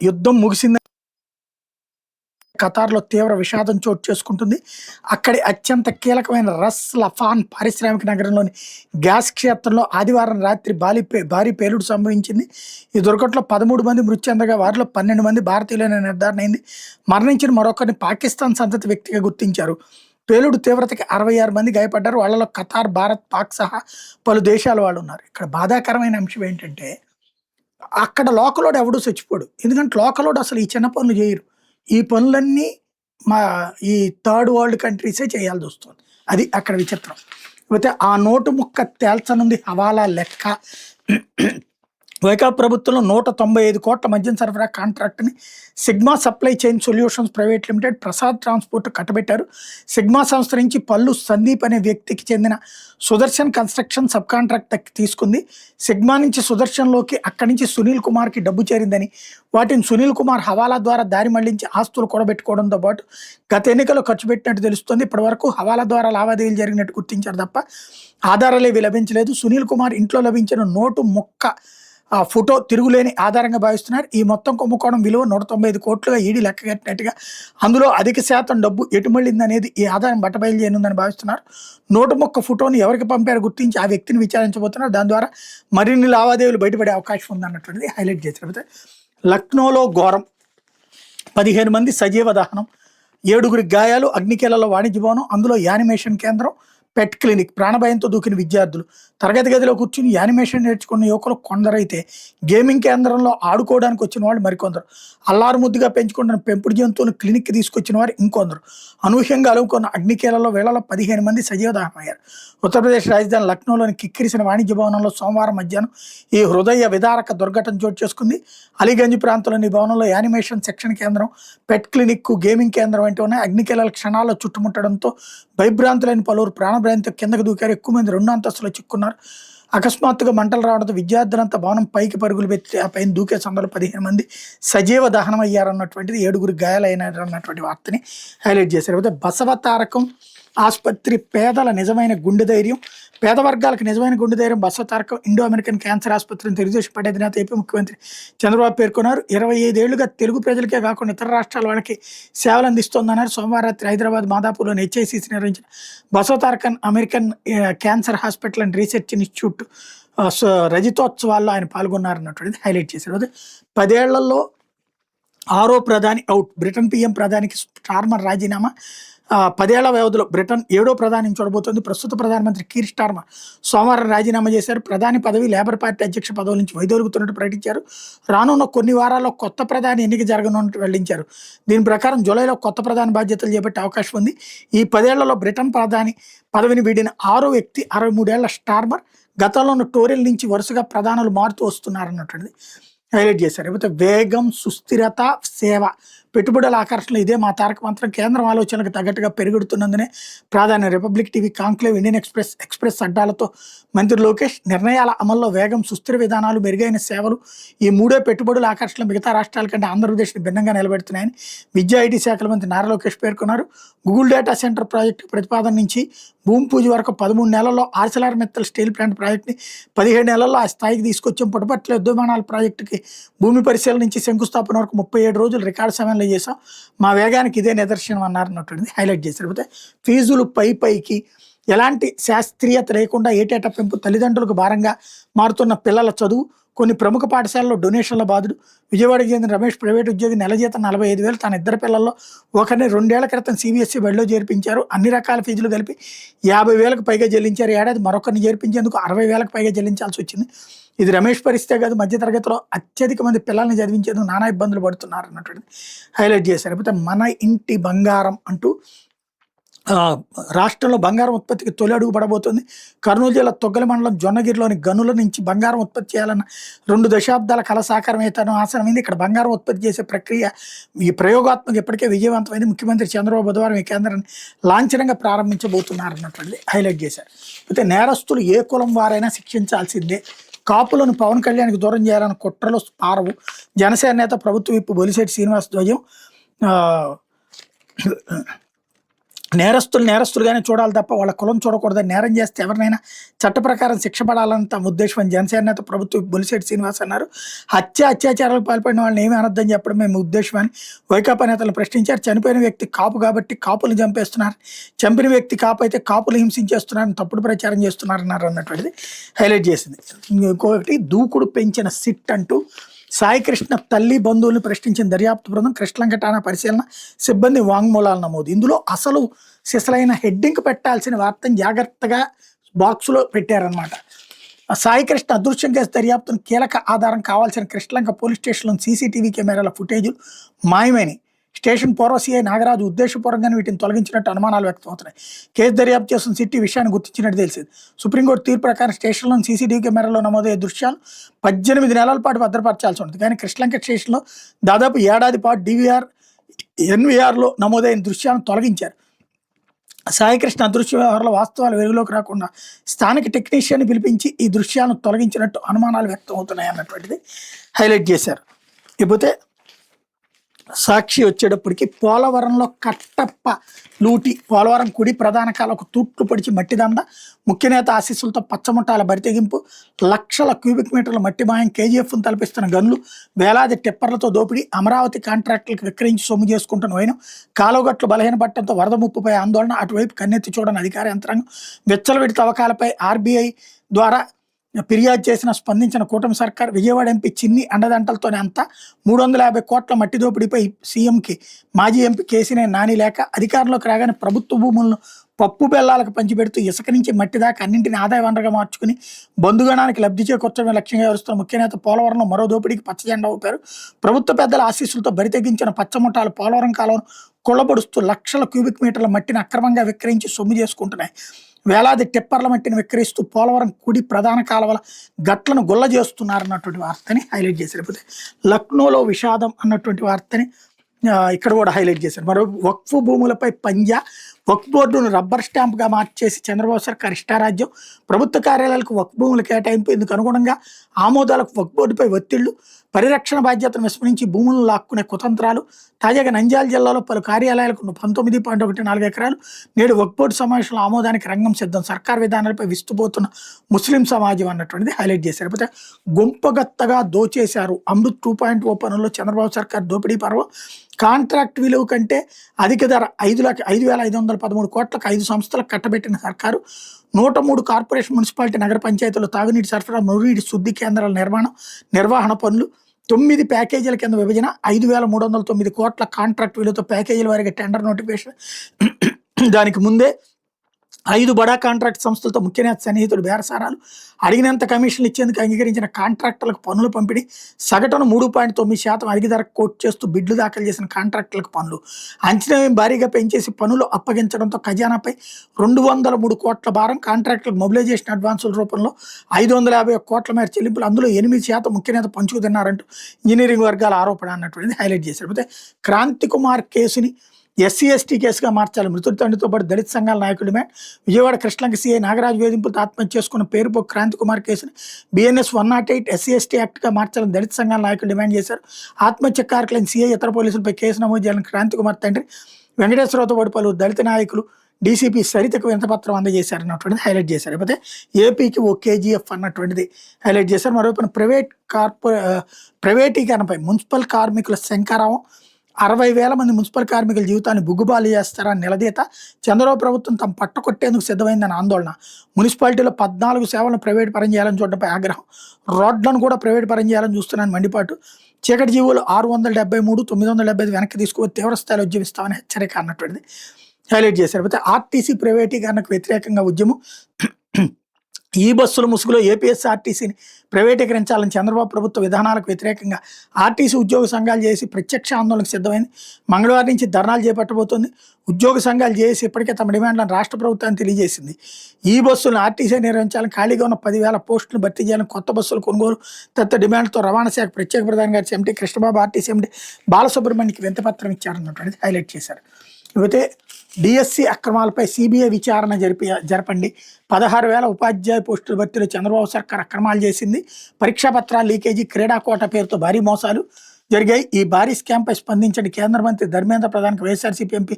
యుద్ధం ముగిసింది. ఖతార్లో తీవ్ర విషాదం చోటు చేసుకుంటుంది. అక్కడి అత్యంత కీలకమైన రస్ లఫాన్ పారిశ్రామిక నగరంలోని గ్యాస్ క్షేత్రంలో ఆదివారం రాత్రి భారీ పేలుడు సంభవించింది. ఈ దుర్ఘటనలో 13 మంది మృతి చెందగా వారిలో 12 మంది భారతీయులైన నిర్ధారణ అయింది. మరణించిన మరొకరిని పాకిస్తాన్ సంతతి వ్యక్తిగా గుర్తించారు. పేలుడు తీవ్రతకి 66 మంది గాయపడ్డారు. వాళ్ళలో ఖతార్, భారత్, పాక్ సహా పలు దేశాల వాళ్ళు ఉన్నారు. ఇక్కడ బాధాకరమైన అంశం ఏంటంటే అక్కడ లోకలోడు ఎవడూ చచ్చిపోడు. ఎందుకంటే లోకలోడు అసలు ఈ చిన్న పనులు చేయరు. ఈ పనులన్నీ మా ఈ థర్డ్ వరల్డ్ కంట్రీసే చేయాల్సొస్తుంది. అది అక్కడ విచిత్రం. పోతే ఆ నోటు ముక్క తేల్చనుంది హవాలా లెక్క. వైకాపా ప్రభుత్వంలో 195 కోట్ల మద్యం సరఫరా కాంట్రాక్ట్ని Sigma supply chain solutions private limited, Prasad transport కట్టబెట్టారు. సిగ్మా సంస్థ నుంచి పల్లు సందీప్ అనే వ్యక్తికి చెందిన సుదర్శన్ కన్స్ట్రక్షన్ సబ్ కాంట్రాక్ట్ తీసుకుంది. సిగ్మా నుంచి సుదర్శన్లోకి అక్కడి నుంచి సునీల్ కుమార్కి డబ్బు చేరిందని, వాటిని సునీల్ కుమార్ హవాలా ద్వారా దారి మళ్లించి ఆస్తులు కూడబెట్టుకోవడంతో పాటు గత ఎన్నికల్లో ఖర్చు పెట్టినట్టు తెలుస్తుంది. ఇప్పటి వరకు హవాలా ద్వారా లావాదేవీలు జరిగినట్టు గుర్తించారు తప్ప ఆధారాలు ఏవి లభించలేదు. సునీల్ కుమార్ ఇంట్లో లభించిన నోటు ముక్క ఆ ఫోటో తిరుగులేని ఆధారంగా భావిస్తున్నారు. ఈ మొత్తం కుంభకోణం విలువ 195 కోట్లుగా ఈడీ లెక్కగట్టినట్టుగా, అందులో అధిక శాతం డబ్బు ఎటు మళ్ళింది అనేది ఈ ఆధారం బట్టబయలు చేయనుందని భావిస్తున్నారు. నోటు మొక్క ఫోటోని ఎవరికి పంపారో గుర్తించి ఆ వ్యక్తిని విచారించబోతున్నారు. దాని ద్వారా మరిన్ని లావాదేవీలు బయటపడే అవకాశం ఉందన్నటువంటిది హైలైట్ చేశారు. లక్నోలో ఘోరం, 15 మంది సజీవ దహనం, 7 గాయాలు, అగ్నికేలలో వాణిజ్య భవనం, అందులో యానిమేషన్ కేంద్రం, పెట్ క్లినిక్. ప్రాణభయంతో దూకిన విద్యార్థులు. తరగతి గదిలో కూర్చుని యానిమేషన్ నేర్చుకున్న యువకులు కొందరైతే గేమింగ్ కేంద్రంలో ఆడుకోవడానికి వచ్చిన వాళ్ళు మరికొందరు. అల్లారు ముద్దుగా పెంచుకుంటున్న పెంపుడు జంతువులను క్లినిక్కి తీసుకొచ్చిన వారు ఇంకొందరు. అనూహ్యంగా అలుముకున్న అగ్నికేలలో వేళలో 15 మంది సజీవ దహనమయ్యారు. ఉత్తరప్రదేశ్ రాజధాని లక్నోలోని కిక్కిరిసిన వాణిజ్య భవనంలో సోమవారం మధ్యాహ్నం ఈ హృదయ విదారక దుర్ఘటన చోటు చేసుకుంది. అలీగంజ్ ప్రాంతంలోని భవనంలో యానిమేషన్ సెక్షన్ కేంద్రం, పెట్ క్లినిక్, గేమింగ్ కేంద్రం వంటి ఉన్నాయి. అగ్నికేలాల క్షణాల్లో చుట్టుముట్టడంతో భయభ్రాంతులైన పలువురు ప్రాణభ్రాంతితో కిందకు దూకారు. ఎక్కువ మంది 2 అంతస్తులో చిక్కున్నారు. అకస్మాత్తుగా మంటలు రావడంతో విద్యార్థులంతా భవనం పైకి పరుగులు పెట్టి ఆ పైన దూకే సందర్భంలో 15 మంది సజీవ దహనం అయ్యారన్నటువంటిది, 7 గాయాలైనారన్నటువంటి వార్తని హైలైట్ చేశారు. బసవ తారకం ఆసుపత్రి పేదల నిజమైన గుండె ధైర్యం, పేద వర్గాలకు నిజమైన గుండె ధైర్యం Basava Tarakam Indo American cancer ఆసుపత్రిని తెలుగుదేశం పార్టీ అధినేత ఏపీ ముఖ్యమంత్రి చంద్రబాబు పేర్కొన్నారు. 25 ఏళ్లుగా తెలుగు ప్రజలకే కాకుండా ఇతర రాష్ట్రాల వాళ్ళకి సేవలు అందిస్తోందన్నారు. సోమవారం రాత్రి హైదరాబాద్ మాదాపూర్లోని హెచ్ఐసిసి నిర్వహించిన Basava Tarakam American cancer hospital and research institute రజతోత్సవాల్లో ఆయన పాల్గొన్నారన్నటువంటిది హైలైట్ చేశారు. 10 ఏళ్లలో 6వ ప్రధాని అవుట్, బ్రిటన్ పీఎం ప్రధానికి స్టార్మర్ రాజీనామా. 10 ఏళ్ల వ్యవధిలో బ్రిటన్ 7వ ప్రధానిని చూడబోతోంది. ప్రస్తుత ప్రధానమంత్రి కీర్ స్టార్మర్ సోమవారం రాజీనామా చేశారు. ప్రధాని పదవి, లేబర్ పార్టీ అధ్యక్ష పదవుల నుంచి వైదొలుగుతున్నట్టు ప్రకటించారు. రానున్న కొన్ని వారాల్లో కొత్త ప్రధాని ఎన్నిక జరగనున్నట్టు వెల్లడించారు. దీని ప్రకారం జూలైలో కొత్త ప్రధాని బాధ్యతలు చేపట్టే అవకాశం ఉంది. ఈ 10 ఏళ్లలో బ్రిటన్ ప్రధాని పదవిని వీడిన 6వ వ్యక్తి 63 ఏళ్ల స్టార్మర్. గతంలోని టోరెల్ నుంచి వరుసగా ప్రధానులు మారుతూ వస్తున్నారన్నటువంటిది హైలైట్ చేశారు. లేకపోతే వేగం, సుస్థిరత, సేవ, పెట్టుబడుల ఆకర్షణలు ఇదే మా తారక మంత్రం. కేంద్రం ఆలోచనలకు తగ్గట్టుగా పెరుగుతున్నందునే ప్రాధాన్యం. Republic TV conclave, Indian Express అడ్డాలతో మంత్రి లోకేష్. నిర్ణయాల అమల్లో వేగం, సుస్థిర విధానాలు, మెరుగైన సేవలు, ఈ 3 పెట్టుబడుల ఆకర్షణలు మిగతా రాష్ట్రాల కంటే ఆంధ్రప్రదేశ్ని భిన్నంగా నిలబెడుతున్నాయని విద్యా ఐటీ శాఖల మంత్రి నారా లోకేష్ పేర్కొన్నారు. గూగుల్ డేటా సెంటర్ ప్రాజెక్టు ప్రతిపాదన నుంచి భూమి పూజ వరకు 13 నెలల్లో ఆర్సెలర్ మిత్తల్ స్టీల్ ప్లాంట్ ప్రాజెక్టుని 17 నెలల్లో ఆ స్థాయికి తీసుకొచ్చాం. పుట్టపర్తిలో యుద్ధ విమానాల ప్రాజెక్టుకి భూమి పరిశీలన నుంచి శంకుస్థాపన వరకు 37 రోజులు రికార్డు సమయంలో చేసాం. మా వేగానికి ఇదే నిదర్శనం అన్నారన్నటువంటిది హైలైట్ చేశారు. అయితే ఫీజులు పైకి ఎలాంటి శాస్త్రీయత లేకుండా ఏటేటా పెంపు, తల్లిదండ్రులకు భారంగా మారుతున్న పిల్లల చదువు, కొన్ని ప్రముఖ పాఠశాలలో డొనేషన్ల బాధుడు. విజయవాడకి చెందిన రమేష్ ప్రైవేట్ ఉద్యోగి, నెల జీతం 45,000. తన 2 పిల్లల్లో ఒకరిని 2 ఏళ్ల క్రితం సిబిఎస్ఈ బడిలో చేర్పించారు. అన్ని రకాల ఫీజులు కలిపి 50,000కు పైగా చెల్లించారు. ఏడాది మరొకరిని చేర్పించేందుకు 60,000కు పైగా చెల్లించాల్సి వచ్చింది. ఇది రమేష్ పరిస్థితే కాదు, మధ్యతరగతిలో అత్యధిక మంది పిల్లల్ని చదివించేందుకు నానా ఇబ్బందులు పడుతున్నారు అన్నటువంటిది హైలైట్ చేశారు. లేకపోతే మన ఇంటి బంగారం అంటూ రాష్ట్రంలో బంగారం ఉత్పత్తికి తొలి అడుగు పడబోతుంది. కర్నూలు జిల్లా తొగ్గల మండలం జొన్నగిరిలోని గనుల నుంచి బంగారం ఉత్పత్తి చేయాలన్న 2 దశాబ్దాల కళ సాకారమైతేనో ఆసనమైంది. ఇక్కడ బంగారం ఉత్పత్తి చేసే ప్రక్రియ ఈ ప్రయోగాత్మక ఇప్పటికే విజయవంతమైంది. ముఖ్యమంత్రి చంద్రబాబు బుధవారం ఈ కేంద్రాన్ని లాంఛనంగా ప్రారంభించబోతున్నారు అన్నటువంటిది హైలైట్ చేశారు. అయితే నేరస్తులు ఏ కులం వారైనా శిక్షించాల్సిందే. కాపులను పవన్ కళ్యాణ్కి దూరం చేయాలన్న కుట్రలు పారవు. జనసేన నేత ప్రభుత్వ విప్పు బొలిశెట్టి శ్రీనివాస్ ధ్వజం. నేరస్తులు నేరస్తులుగానే చూడాలి తప్ప వాళ్ళ కులం చూడకూడదని, నేరం చేస్తే ఎవరినైనా చట్ట ప్రకారం శిక్ష పడాలని తమ ఉద్దేశం అని జనసేన నేత ప్రభుత్వ బొలిశెట్టి శ్రీనివాస్ అన్నారు. అత్యాచారాలకు పాల్పడిన వాళ్ళని ఏమీ అనొద్దని చెప్పడం మేము ఉద్దేశం అని వైకాపా నేతలు ప్రశ్నించారు. చనిపోయిన వ్యక్తి కాపు కాబట్టి కాపులు చంపేస్తున్నారు, చంపిన వ్యక్తి కాపు అయితే కాపులు హింసించేస్తున్నారని తప్పుడు ప్రచారం చేస్తున్నారన్నారు అన్నటువంటిది హైలైట్ చేసింది. ఇంకొకటి దూకుడు పెంచిన సిట్ అంటూ సాయికృష్ణ తల్లి బంధువులను ప్రశ్నించిన దర్యాప్తు బృందం కృష్ణలంక ఠాణా పరిశీలన, సిబ్బంది వాంగ్మూలాలు నమోదు. ఇందులో అసలు సిసలైన హెడ్డింగ్ పెట్టాల్సిన వార్తను జాగ్రత్తగా బాక్సులో పెట్టారనమాట. సాయికృష్ణ అదృశ్యం కేసు దర్యాప్తును కీలక ఆధారం కావాల్సిన కృష్ణలంక పోలీస్ స్టేషన్లో సీసీటీవీ కెమెరాల ఫుటేజీలు మాయమైనవి. స్టేషన్ పూర్వ సీఐ నాగరాజు ఉద్దేశపూర్వకంగానే వీటిని తొలగించినట్టు అనుమానాలు వ్యక్తమవుతున్నాయి. కేసు దర్యాప్తు చేస్తున్న సిట్టి విషయాన్ని గుర్తించినట్టు తెలిసింది. సుప్రీంకోర్టు తీర్పు ప్రకారం స్టేషన్లోని సీసీటీవీ కెమెరాలో నమోదయ్యే దృశ్యాలు 18 నెలల పాటు భద్రపరచాల్సి ఉంటుంది. కానీ కృష్ణలంక స్టేషన్లో దాదాపు ఏడాది పాటు ఎన్వీఆర్లో నమోదైన దృశ్యాలను తొలగించారు. సాయికృష్ణ అదృశ్య వ్యవహారంలో వాస్తవాలు వెలుగులోకి రాకుండా స్థానిక టెక్నీషియన్ని పిలిపించి ఈ దృశ్యాలను తొలగించినట్టు అనుమానాలు వ్యక్తం అవుతున్నాయి అన్నటువంటిది హైలైట్ చేశారు. ఇకపోతే సాక్షి వచ్చేటప్పటికి పోలవరంలో కట్టప్ప లూటి, పోలవరం కుడి ప్రధాన కాలకు తూట్లు పొడిచి మట్టి దండ, ముఖ్య నేత ఆశీస్సులతో పచ్చముట్టాల బరితెగింపు, లక్షల క్యూబిక్ మీటర్ల మట్టి మాయం, కేజీఎఫ్ను తలపిస్తున్న గన్లు, వేలాది టిప్పర్లతో దోపిడీ, అమరావతి కాంట్రాక్టులకు విక్రయించి సొమ్ము చేసుకుంటున్న వైనం, కాలువగట్లు బలహీనపడటంతో వరద ముప్పుపై ఆందోళన, అటువైపు కన్నెత్తి చూడని అధికార యంత్రాంగం, విచ్చలవిడి తవ్వకాలపై ఆర్బీఐ ద్వారా ఫిర్యాదు చేసిన స్పందించిన కూటమి సర్కార్, విజయవాడ ఎంపీ చిన్ని అండదంటలతోనే అంతా, 350 కోట్ల మట్టి దోపిడీపై సీఎంకి మాజీ ఎంపీ కేసీనే నాని లేక, అధికారంలోకి రాగానే ప్రభుత్వ భూములను పప్పు బెల్లాలకు పంచిపెడుతూ ఇసుక నుంచి మట్టి దాకా అన్నింటినీ ఆదాయ వనరుగా మార్చుకుని బంధుగణానికి లబ్ధి చేకూర్చడమే లక్ష్యంగా వ్యవహరిస్తున్న ముఖ్య నేత పోలవరంలో మరో దోపిడీకి పచ్చజెండా ఊపారు. ప్రభుత్వ పెద్దల ఆశీస్సులతో బరితెగించిన పచ్చముఠాలు పోలవరం కాలువను కుళ్ళబడుస్తూ లక్షల క్యూబిక్ మీటర్ల మట్టిని అక్రమంగా విక్రయించి సొమ్ము చేసుకుంటున్నాయి. వేలాది టిప్పర్ల మట్టిని విక్రయిస్తూ పోలవరం కుడి ప్రధాన కాలువల గట్లను గుల్ల చేస్తున్నారన్నటువంటి వార్తని హైలైట్ చేశారు. లేకపోతే లక్నోలో విషాదం అన్నటువంటి వార్తని ఇక్కడ కూడా హైలైట్ చేశారు. మరో వక్ఫ్ భూములపై పంజా, వక్ఫ్ బోర్డును రబ్బర్ స్టాంప్గా మార్చేసి చంద్రబాబు సర్కార్ ఇష్టారాజ్యం, ప్రభుత్వ కార్యాలయాలకు వక్ఫ్ భూముల కేటాయింపు, ఇందుకు అనుగుణంగా ఆమోదాలకు వక్ఫ్ బోర్డుపై ఒత్తిళ్లు, పరిరక్షణ బాధ్యతను విస్మరించి భూములను లాక్కునే కుతంత్రాలు. తాజాగా నంద్యాల జిల్లాలో పలు కార్యాలయాలకు 19.14 ఎకరాలు నేడు వక్ఫ్ బోర్డు సమావేశంలో ఆమోదానికి రంగం సిద్ధం. సర్కార్ విధానాలపై విస్తుపోతున్న ముస్లిం సమాజం అన్నటువంటిది హైలైట్ చేశారు. లేకపోతే గుంపగత్తగా దోచేశారు, అమృత్ 2.0 పనుల్లో చంద్రబాబు సర్కార్ దోపిడీ పర్వం, కాంట్రాక్ట్ విలువ కంటే అధిక ధర 5,513 కోట్లకు 5 సంస్థలకు కట్టబెట్టిన సర్కారు, 103 కార్పొరేషన్, మున్సిపాలిటీ, నగర పంచాయతీలో తాగునీటి సరఫరా, మురుగునీటి శుద్ధి కేంద్రాల నిర్వహణ పనులు, 9 ప్యాకేజీల కింద విభజన, 5,309 కోట్ల కాంట్రాక్ట్ విలువతో ప్యాకేజీల వారికి టెండర్ నోటిఫికేషన్. దానికి ముందే 5 బడా కాంట్రాక్ట్ సంస్థలతో ముఖ్య నేత సన్నిహితుడు బేరసారాలు, అడిగినంత కమిషన్లు ఇచ్చేందుకు అంగీకరించిన కాంట్రాక్టులకు పనులు పంపిణీ, సగటున 3.9% అధిక ధరకు కోట్ చేస్తూ బిడ్లు దాఖలు చేసిన కాంట్రాక్టులకు పనులు, అంచనా భారీగా పెంచేసి పనులు అప్పగించడంతో ఖజానాపై 203 కోట్ల భారం, కాంట్రాక్టులకు మొబిలైజేషన్ అడ్వాన్సుల రూపంలో 551 కోట్ల మేర చెల్లింపులు, అందులో 8% ముఖ్య నేత పంచుకు తిన్నారంటూ ఇంజనీరింగ్ వర్గాల ఆరోపణ అన్నటువంటిది హైలైట్ చేశారు. అయితే క్రాంతి కుమార్ కేసుని ఎస్సీ ఎస్టీ కేసుగా మార్చాలి, మృతుడి తండ్రితో పాటు దళిత సంఘాల నాయకులు డిమాండ్. విజయవాడ కృష్ణలంక సీఐ నాగరాజు వేధింపులతో ఆత్మహత్య చేసుకున్న పేరుపో క్రాంతి కుమార్ కేసుని BNS 108 ఎస్సీ ఎస్టీ యాక్ట్గా మార్చాలని దళిత సంఘాల నాయకులు డిమాండ్ చేశారు. ఆత్మహత్య కారకులైన సీఐ ఇతర పోలీసులపై కేసు నమోదు చేయాలని క్రాంతి కుమార్ తండ్రి వెంకటేశ్వరరావుతో పాటు పలువురు దళిత నాయకులు డీసీపీ సరితకు వినతిపత్రం అందజేశారన్నటువంటిది హైలైట్ చేశారు. లేకపోతే ఏపీకి ఓ KGF అన్నటువంటిది హైలైట్ చేశారు. మరోపైన ప్రైవేటీకరణపై మున్సిపల్ కార్మికుల శంకారావం, 60,000 మంది మున్సిపల్ కార్మికుల జీవితాన్ని బుగ్గుబాలు చేస్తారని నిలదీత, చంద్రబాబు ప్రభుత్వం తమ పట్టుకొట్టేందుకు సిద్ధమైందని ఆందోళన, మున్సిపాలిటీలో 14 సేవలను ప్రైవేట్ పరం చేయాలని చూడటంపై ఆగ్రహం, రోడ్లను కూడా ప్రైవేట్ పరం చేయాలని చూస్తున్నాను మండిపాటు, చీకటి జీవులు 673, 975 వెనక్కి తీసుకుని తీవ్రస్థాయిలో ఉద్యమిస్తామని హెచ్చరిక అన్నటువంటిది హైలైట్ చేశారు. అయితే ఆర్టీసీ ప్రైవేటీకరణకు వ్యతిరేకంగా ఉద్యమం, ఈ బస్సుల ముసుగులో ఏపీఎస్ఆర్టీసీని ప్రైవేటీకరించాలని చంద్రబాబు ప్రభుత్వ విధానాలకు వ్యతిరేకంగా ఆర్టీసీ ఉద్యోగ సంఘాలు చేసి ప్రత్యక్ష ఆందోళనకు సిద్ధమైంది. మంగళవారం నుంచి ధర్నాలు చేపట్టబోతోంది. ఉద్యోగ సంఘాలు చేసి ఇప్పటికే తమ డిమాండ్లను రాష్ట్ర ప్రభుత్వాన్ని తెలియజేసింది. ఈ బస్సులను ఆర్టీసీ నిర్వహించాలని, ఖాళీగా ఉన్న 10,000 పోస్టులను భర్తీ చేయాలని, కొత్త బస్సులు కొనుగోలు తదితర డిమాండ్తో రవాణా శాఖ ప్రత్యేక ప్రధాన గారి ఎంటీ కృష్ణబాబు, ఆర్టీసీ ఎండీ బాలసుబ్రహ్మణ్యకి వినతిపత్రం ఇచ్చారన్నటువంటిది హైలైట్ చేశారు. అయితే డిఎస్సి అక్రమాలపై సిబిఐ విచారణ జరపండి, 16,000 ఉపాధ్యాయ పోస్టుల భర్తీలో చంద్రబాబు సర్కార్ అక్రమాలు చేసింది, పరీక్షా పత్రాల లీకేజీ, క్రీడా కోట పేరుతో భారీ మోసాలు, జరిగాయి. ఈ భారీ స్కామ్‌పై స్పందించండి కేంద్ర మంత్రి ధర్మేంద్ర ప్రధాన్‌కి వైఎస్ఆర్‌సీపీ ఎంపీ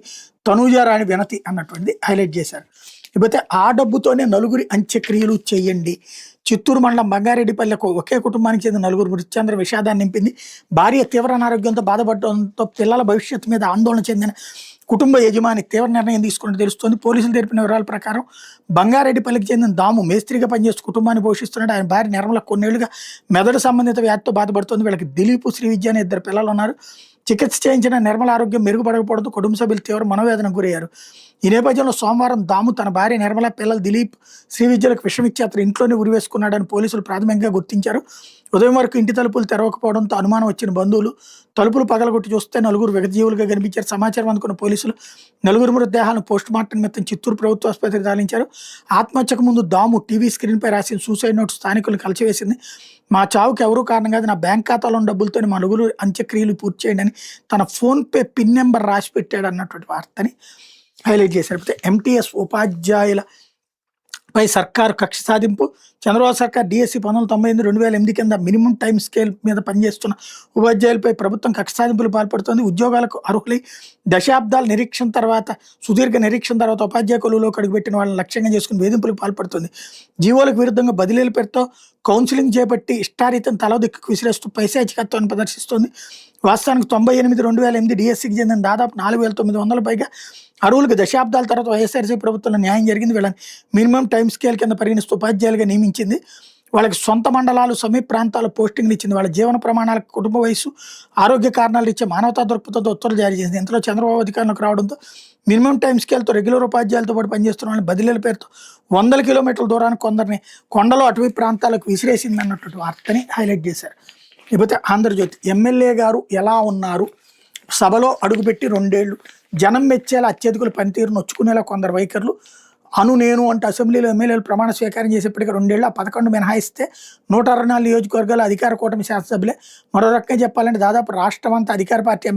తనూజా రాణి వినతి అన్నటువంటిది హైలైట్ చేశారు. ఇకపోతే ఆ డబ్బుతోనే నలుగురి అంత్యక్రియలు చేయండి. చిత్తూరు మండలం బంగారెడ్డిపల్లెకు ఒకే కుటుంబానికి చెందిన నలుగురు మృతి చెందిన విషాదాన్ని నింపింది. భార్య తీవ్ర అనారోగ్యంతో బాధపడడంతో పిల్లల భవిష్యత్తు మీద ఆందోళన చెందిన కుటుంబ యజమాని తీవ్ర నిర్ణయం తీసుకున్నట్టు తెలుస్తోంది. పోలీసులు తెలిపిన వివరాల ప్రకారం బంగారెడ్డిపల్లికి చెందిన దాము మేస్త్రిగా పనిచేస్తూ కుటుంబాన్ని పోషిస్తున్నాడు. ఆయన భార్య నిర్మల కొన్నేళ్లుగా మెదడు సంబంధిత వ్యాధితో బాధపడుతోంది. వీళ్ళకి దిలీప్, శ్రీవిద్య అనే 2 పిల్లలు ఉన్నారు. చికిత్స చేయించిన నిర్మల ఆరోగ్యం మెరుగుపడకపోవడంతో కుటుంబ సభ్యులు తీవ్ర మనోవేదనకు గురయ్యారు. ఈ నేపథ్యంలో సోమవారం దాము తన భార్య నిర్మల, పిల్లలు దిలీప్, శ్రీవిద్యలకు విషం ఇచ్చి అతను ఇంట్లోనే ఉరివేసుకున్నాడని పోలీసులు ప్రాథమికంగా గుర్తించారు. ఉదయం వరకు ఇంటి తలుపులు తెరవకపోవడంతో అనుమానం వచ్చిన బంధువులు తలుపులు పగలగొట్టి చూస్తే నలుగురు విగతజీవులుగా కనిపించారు. సమాచారం అందుకున్న పోలీసులు నలుగురు మృతదేహాలను పోస్టుమార్టం నిమిత్తం చిత్తూరు ప్రభుత్వ ఆసుపత్రికి తరలించారు. ఆత్మహత్యకు ముందు దాము టీవీ స్క్రీన్పై రాసిన సూసైడ్ నోట్ స్థానికులను కలిచివేసింది. మా చావుకి ఎవరూ కారణం కాదు, నా బ్యాంక్ ఖాతాలో ఉన్న డబ్బులతో మా నలుగురు అంత్యక్రియలు పూర్తి చేయండి అని తన ఫోన్పే పిన్ నెంబర్ రాసి పెట్టాడు అన్నటువంటి వార్తని హైలైట్ చేశారు. ఎంటీఎస్ ఉపాధ్యాయులపై సర్కారు కక్ష సాధింపు. చంద్రబాబు సర్కార్ డిఎస్సి 1998 కింద మినిమం టైం స్కేల్ మీద పనిచేస్తున్న ఉపాధ్యాయులపై ప్రభుత్వం కక్ష సాధింపులు పాల్పడుతోంది. ఉద్యోగాలకు అర్హులై సుదీర్ఘ నిరీక్షణ తర్వాత ఉపాధ్యాయ కొలువులో అడుగుపెట్టిన వాళ్ళని లక్ష్యంగా చేసుకుని వేధింపులకు పాల్పడుతుంది. జీవోలకు విరుద్ధంగా బదిలీల పేరుతో కౌన్సిలింగ్ చేపట్టి ఇష్టారీతం తల దిక్కుకు విసిరేస్తూ పైశాచికత్వాన్ని ప్రదర్శిస్తోంది. వాస్తవానికి 98 డిఎస్సికి చెందిన దాదాపు 4,900 పైగా అర్హులకు దశాబ్దాల తర్వాత వైఎస్ఆర్సీపీ ప్రభుత్వంలో న్యాయం జరిగింది. వీళ్ళని మినిమం టైం స్కేల్ కింద పరిగణిస్తూ ఉపాధ్యాయులుగా నియమించింది. వాళ్ళకి సొంత మండలాలు, సమీప ప్రాంతాల పోస్టింగ్లు ఇచ్చింది. వాళ్ళ జీవన ప్రమాణాలకు, కుటుంబ వయసు, ఆరోగ్య కారణాలు ఇచ్చే మానవతా దృక్పథంతో ఉత్తర్వులు జారీ చేసింది. ఇంతలో చంద్రబాబు అధికారంలోకి రావడంతో మినిమం టైం స్కేల్తో రెగ్యులర్ ఉపాధ్యాయులతో పాటు పనిచేస్తున్న వాళ్ళని బదిలీల పేరుతో 100 కిలోమీటర్ల దూరానికి కొందరిని కొండలో అటవీ ప్రాంతాలకు విసిరేసింది అన్నటువంటి వార్తని హైలైట్ చేశారు. లేకపోతే ఆంధ్రజ్యోతి ఎమ్మెల్యే గారు ఎలా ఉన్నారు, సభలో అడుగుపెట్టి 2 ఏళ్లు జనం మెచ్చేలా అత్యధికుల పనితీరు నొచ్చుకునేలా కొందరు వైఖరులు, నేను అంటే అసెంబ్లీలో ఎమ్మెల్యేలు ప్రమాణ స్వీకారం చేసేప్పటికీ 2 ఏళ్ళు, ఆ 11 మినహాయిస్తే 164 నియోజకవర్గాలు అధికార కూటమి శాసనసభ్యులే. మరో రకంగా చెప్పాలంటే దాదాపు రాష్ట్రం అంతా అధికార పార్టీ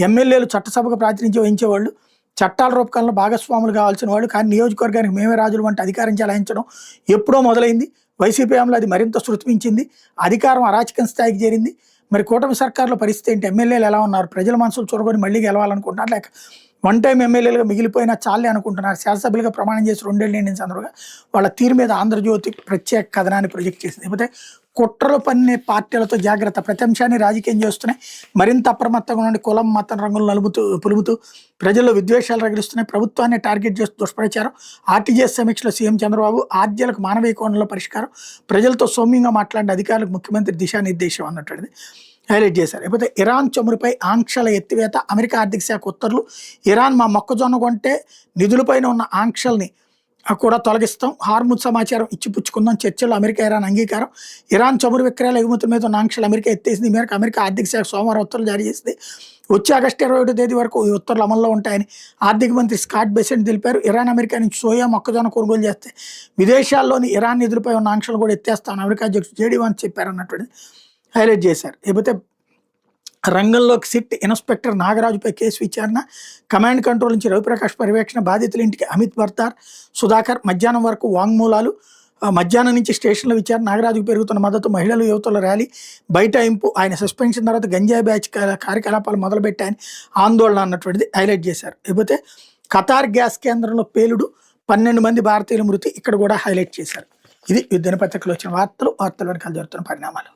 ఎమ్మెల్యేలు చట్టసభకు ప్రాతినిధ్యం వహించేవాళ్ళు, చట్టాల రూపకంలో భాగస్వాములు కావాల్సిన వాళ్ళు. కానీ నియోజకవర్గానికి మేమే రాజులు వంటి అధికారం చెలాయించడం ఎప్పుడో మొదలైంది. వైసీపీ హయాంలో అది మరింత శృతిమించింది. అధికారం అరాచకం స్థాయికి చేరింది. మరి కూటమి సర్కారులో పరిస్థితి ఏంటి? ఎమ్మెల్యేలు ఎలా ఉన్నారు? ప్రజల మనసులు చొరగొని మళ్ళీ గెలవాలనుకుంటున్నారు, లేక 1 టైం ఎమ్మెల్యేలుగా మిగిలిపోయినా చాలే అనుకుంటున్నారు? శాసనసభ్యులుగా ప్రమాణం చేసి 2 ఏళ్ళు నిండిన సందర్భంగా వాళ్ళ తీరు మీద ఆంధ్రజ్యోతి ప్రత్యేక కథనాన్ని ప్రొజెక్ట్ చేసింది. లేకపోతే కుట్రలు పన్నే పార్టీలతో జాగ్రత్త, ప్రతి అంశాన్ని రాజకీయం చేస్తున్నాయి, మరింత అప్రమత్తంగా ఉండి కులం, మతం రంగులు పులుముతూ ప్రజల్లో విద్వేషాలు రగిలిస్తున్నాయి, ప్రభుత్వాన్ని టార్గెట్ చేస్తూ దుష్ప్రచారం. ఆర్టీజీఎస్ సమీక్షలో సీఎం చంద్రబాబు ఆర్జీలకు మానవీయ కోణంలో పరిష్కారం, ప్రజలతో సౌమ్యంగా మాట్లాడిన అధికారులకు ముఖ్యమంత్రి దిశానిర్దేశం అన్నటువంటిది హైలైట్ చేశారు. లేకపోతే ఇరాన్ చమురుపై ఆంక్షల ఎత్తివేత, అమెరికా ఆర్థిక శాఖ ఉత్తర్వులు. ఇరాన్ మా మొక్కజొన్న కొంటే నిధులపైన ఉన్న ఆంక్షల్ని కూడా తొలగిస్తాం, హార్ముజ్ సమాచారం ఇచ్చిపుచ్చుకుందాం, చర్చల్లో అమెరికా ఇరాన్ అంగీకారం. ఇరాన్ చమురు విక్రయాల ఎగుమతుల మీద ఉన్న ఆంక్షలు అమెరికా ఎత్తేసింది. ఈ మేరకు అమెరికా ఆర్థిక శాఖ సోమవారం ఉత్తర్వులు జారీ చేసింది. వచ్చే ఆగస్టు 21 తేదీ వరకు ఈ ఉత్తర్వులు అమల్లో ఉంటాయని ఆర్థిక మంత్రి స్కాట్ బెసెంట్ తెలిపారు. ఇరాన్ అమెరికా నుంచి సోయా, మొక్కజొన్న కొనుగోలు చేస్తే విదేశాల్లోని ఇరాన్ నిధులపై ఉన్న ఆంక్షలు కూడా ఎత్తేస్తామని అమెరికా అధ్యక్షుడు జేడీ వాన్స్ చెప్పారన్నటువంటి హైలైట్ చేశారు. లేకపోతే రంగంలోకి సిట్ ఇన్స్పెక్టర్ నాగరాజుపై కేసు విచారణ, కమాండ్ కంట్రోల్ నుంచి రవిప్రకాష్ పర్యవేక్షణ, బాధితుల ఇంటికి అమిత్ బర్తార్, సుధాకర్, మధ్యాహ్నం వరకు వాంగ్మూలాలు. మధ్యాహ్నం నుంచి స్టేషన్ల విచారణ, నాగరాజుకు పెరుగుతున్న మద్దతు, మహిళలు యువతుల ర్యాలీ, బైఠాయింపు, ఆయన సస్పెన్షన్ తర్వాత గంజాయి బ్యాచ్ కార్యకలాపాలు మొదలుపెట్టాయని ఆందోళన అన్నటువంటిది హైలైట్ చేశారు. లేకపోతే ఖతార్ గ్యాస్ కేంద్రంలో పేలుడు, 12 మంది భారతీయుల మృతి ఇక్కడ కూడా హైలైట్ చేశారు. ఇది దినపత్రికలో వచ్చిన వార్తలు వెనకాల జరుగుతున్న పరిణామాలు.